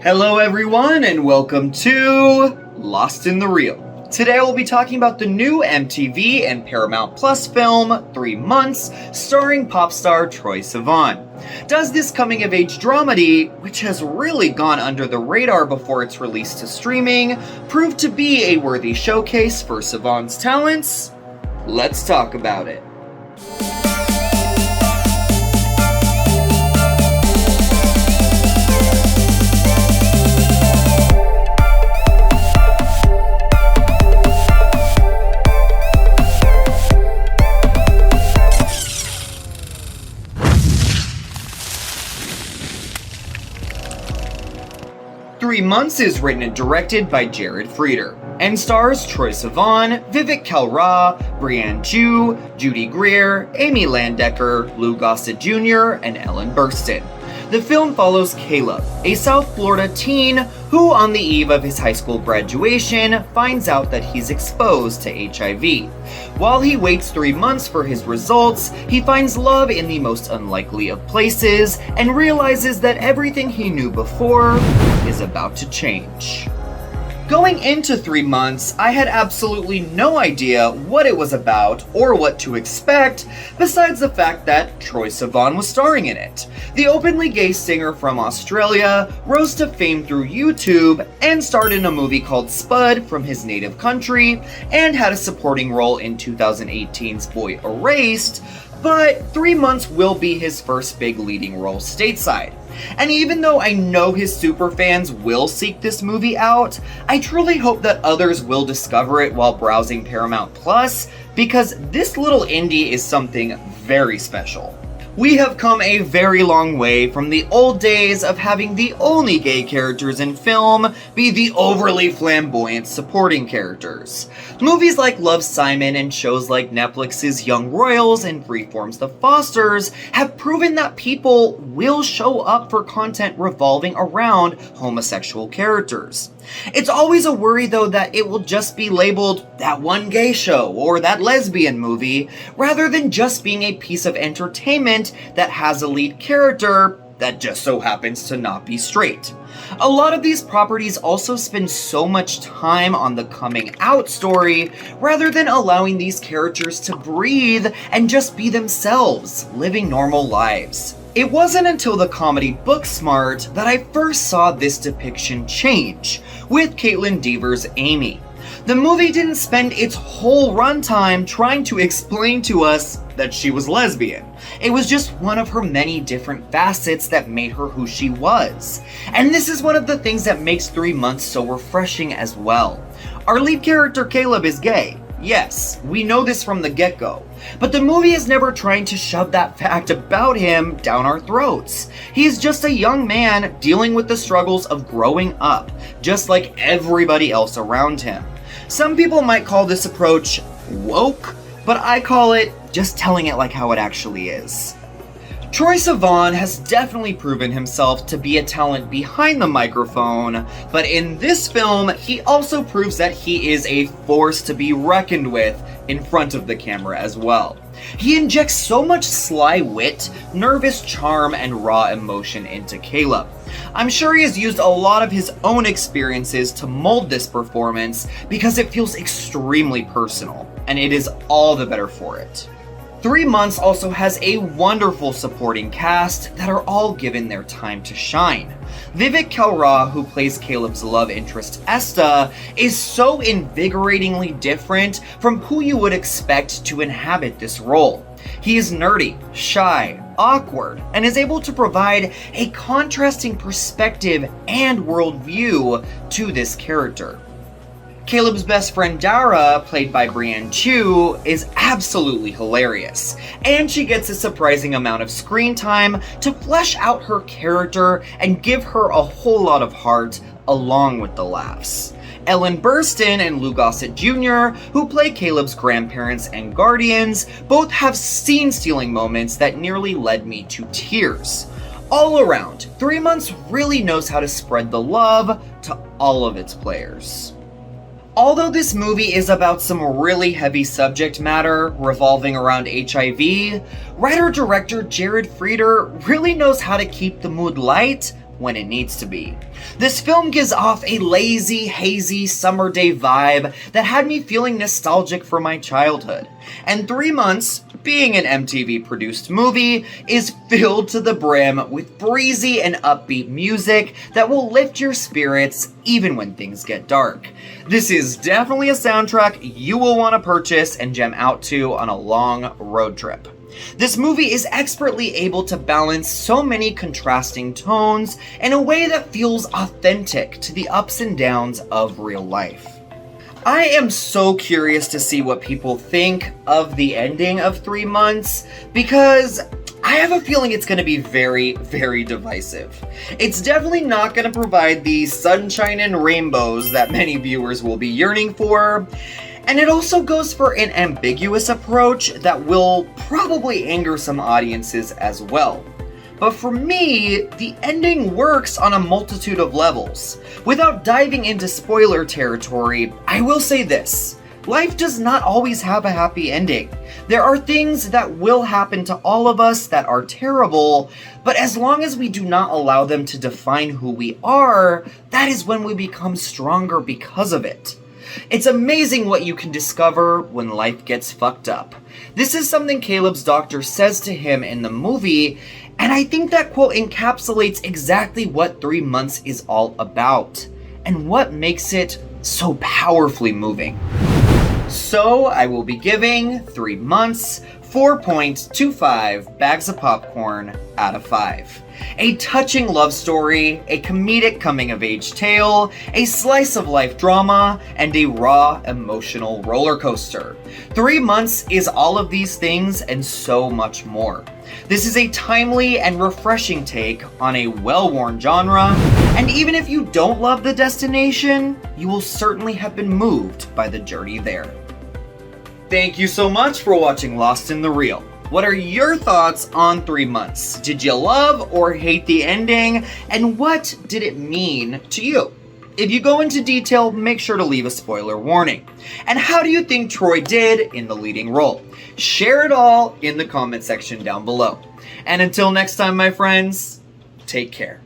Hello everyone and welcome to Lost in the Reel. Today we'll be talking about the new MTV and Paramount Plus film, 3 Months, starring pop star Troye Sivan. Does this coming-of-age dramedy, which has really gone under the radar before its release to streaming, prove to be a worthy showcase for Sivan's talents? Let's talk about it. 3 Months is written and directed by Jared Frieder, and stars Troye Sivan, Vivek Kalra, Brianne Ju, Judy Greer, Amy Landecker, Lou Gossett Jr., and Ellen Burstyn. The film follows Caleb, a South Florida teen who, on the eve of his high school graduation, finds out that he's exposed to HIV. While he waits 3 months for his results, he finds love in the most unlikely of places and realizes that everything he knew before is about to change. Going into 3 Months, I had absolutely no idea what it was about or what to expect, besides the fact that Troye Sivan was starring in it. The openly gay singer from Australia rose to fame through YouTube and starred in a movie called Spud from his native country, and had a supporting role in 2018's Boy Erased, but 3 Months will be his first big leading role stateside. And even though I know his superfans will seek this movie out, I truly hope that others will discover it while browsing Paramount Plus, because this little indie is something very special. We have come a very long way from the old days of having the only gay characters in film be the overly flamboyant supporting characters. Movies like Love, Simon and shows like Netflix's Young Royals and Freeform's The Fosters have proven that people will show up for content revolving around homosexual characters. It's always a worry though that it will just be labeled that one gay show or that lesbian movie, rather than just being a piece of entertainment that has a lead character that just so happens to not be straight. A lot of these properties also spend so much time on the coming out story, rather than allowing these characters to breathe and just be themselves, living normal lives. It wasn't until the comedy Booksmart that I first saw this depiction change, with Caitlin Dever's Amy. The movie didn't spend its whole runtime trying to explain to us that she was lesbian. It was just one of her many different facets that made her who she was. And this is one of the things that makes 3 Months so refreshing as well. Our lead character Caleb is gay. Yes, we know this from the get-go, but the movie is never trying to shove that fact about him down our throats. He is just a young man dealing with the struggles of growing up, just like everybody else around him. Some people might call this approach woke, but I call it just telling it like how it actually is. Troye Sivan has definitely proven himself to be a talent behind the microphone, but in this film, he also proves that he is a force to be reckoned with in front of the camera as well. He injects so much sly wit, nervous charm, and raw emotion into Caleb. I'm sure he has used a lot of his own experiences to mold this performance because it feels extremely personal, and it is all the better for it. 3 Months also has a wonderful supporting cast that are all given their time to shine. Vivek Kalra, who plays Caleb's love interest Esta, is so invigoratingly different from who you would expect to inhabit this role. He is nerdy, shy, awkward, and is able to provide a contrasting perspective and worldview to this character. Caleb's best friend Dara, played by Brianne Ju, is absolutely hilarious, and she gets a surprising amount of screen time to flesh out her character and give her a whole lot of heart along with the laughs. Ellen Burstyn and Lou Gossett Jr., who play Caleb's grandparents and guardians, both have scene-stealing moments that nearly led me to tears. All around, 3 Months really knows how to spread the love to all of its players. Although this movie is about some really heavy subject matter revolving around HIV, writer-director Jared Frieder really knows how to keep the mood light when it needs to be. This film gives off a lazy, hazy summer day vibe that had me feeling nostalgic for my childhood. And 3 Months, being an MTV produced movie, is filled to the brim with breezy and upbeat music that will lift your spirits even when things get dark. This is definitely a soundtrack you will want to purchase and jam out to on a long road trip. This movie is expertly able to balance so many contrasting tones in a way that feels authentic to the ups and downs of real life. I am so curious to see what people think of the ending of 3 Months, because I have a feeling it's going to be very, very divisive. It's definitely not going to provide the sunshine and rainbows that many viewers will be yearning for, and it also goes for an ambiguous approach that will probably anger some audiences as well. But for me, the ending works on a multitude of levels. Without diving into spoiler territory, I will say this: life does not always have a happy ending. There are things that will happen to all of us that are terrible, but as long as we do not allow them to define who we are, that is when we become stronger because of it. It's amazing what you can discover when life gets fucked up. This is something Caleb's doctor says to him in the movie, and I think that quote encapsulates exactly what 3 Months is all about, and what makes it so powerfully moving. So I will be giving 3 Months 4.25 bags of popcorn out of 5. A touching love story, a comedic coming-of-age tale, a slice-of-life drama, and a raw, emotional roller coaster. 3 Months is all of these things and so much more. This is a timely and refreshing take on a well-worn genre, and even if you don't love the destination, you will certainly have been moved by the journey there. Thank you so much for watching Lost in the Reel. What are your thoughts on 3 Months? Did you love or hate the ending? And what did it mean to you? If you go into detail, make sure to leave a spoiler warning. And how do you think Troye did in the leading role? Share it all in the comment section down below. And until next time, my friends, take care.